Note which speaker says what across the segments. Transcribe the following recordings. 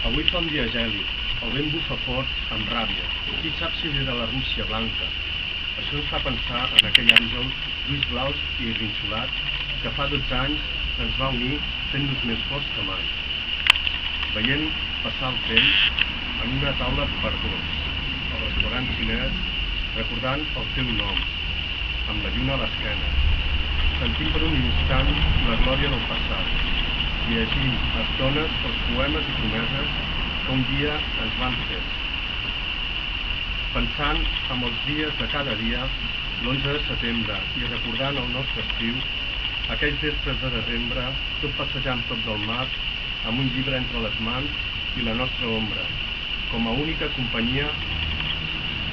Speaker 1: Avui fa un dia gèlid, el vent bufa fort amb ràbia. Qui sap si ve de la Rússia blanca? Això ens fa pensar en aquell àngel d'ulls blaus i grinxolat que fa 12 anys ens va unir fent-nos més forts que mai. Veient passar el temps en una taula per dos, al restaurant xinès, recordant el teu nom, amb la lluna a l'esquena, sentint per un instant la glòria del passat, llegint estones els poemes i promeses que un dia ens van fer. Pensant en els dies de cada dia, l'11 de setembre, i recordant el nostre estiu, aquells vespres de desembre, tot passejant prop del mar, amb un llibre entre les mans i la nostra ombra, com a única companyia,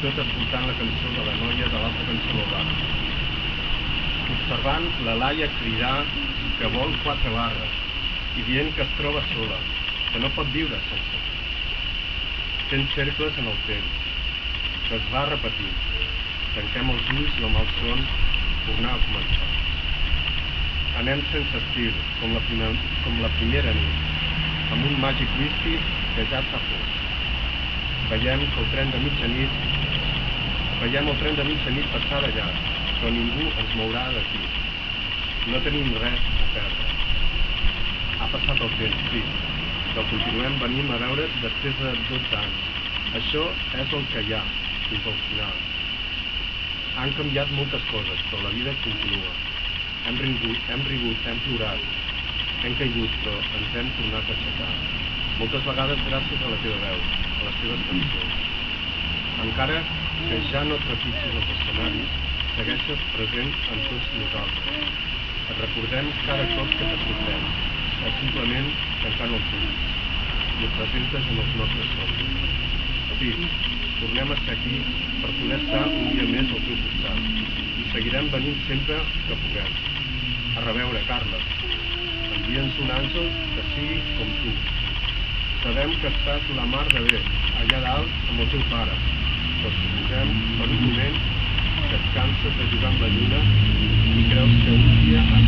Speaker 1: tot escoltant la cançó de la noia de l'altre cançó bar. Observant la Laia cridar que vol 4 barres i dient que es troba sola, que no pot viure sense. Fent cercles en el temps, que es va repetint. Tanquem els ulls i el malson tornar a començar. Anem sense estil, com la primera nit, amb un màgic whisky que ja s'ha fos. Veiem el tren de mitjanit passar de llarg, però ningú ens mourà d'aquí. No tenim res a perdre. Ha passat el temps, sí, però continuem venint a veure't després de 12 anys. Això és el que hi ha, fins al final. Han canviat moltes coses, però la vida continua. Hem rigut, hem plorat, hem caigut, però ens hem tornat a aixecar. Moltes vegades gràcies a la teva veu, a les teves cançons. Encara que ja no trepitgis els escenaris, segueixes present en tots nosaltres. Et recordem cada cop que t'escoltem, o simplement tancant els ulls, i et presentes en els nostres somnis. Sí, tornem a ser aquí per poder estar un dia més al teu costat, i seguirem venint sempre que puguem. A reveure, Carles. Envia'ns un àngel que sigui com tu. Sabem que estàs la mar de bé, allà dalt amb el teu pare, però suposem per un moment que et canses de jugar amb la lluna i creus que un dia has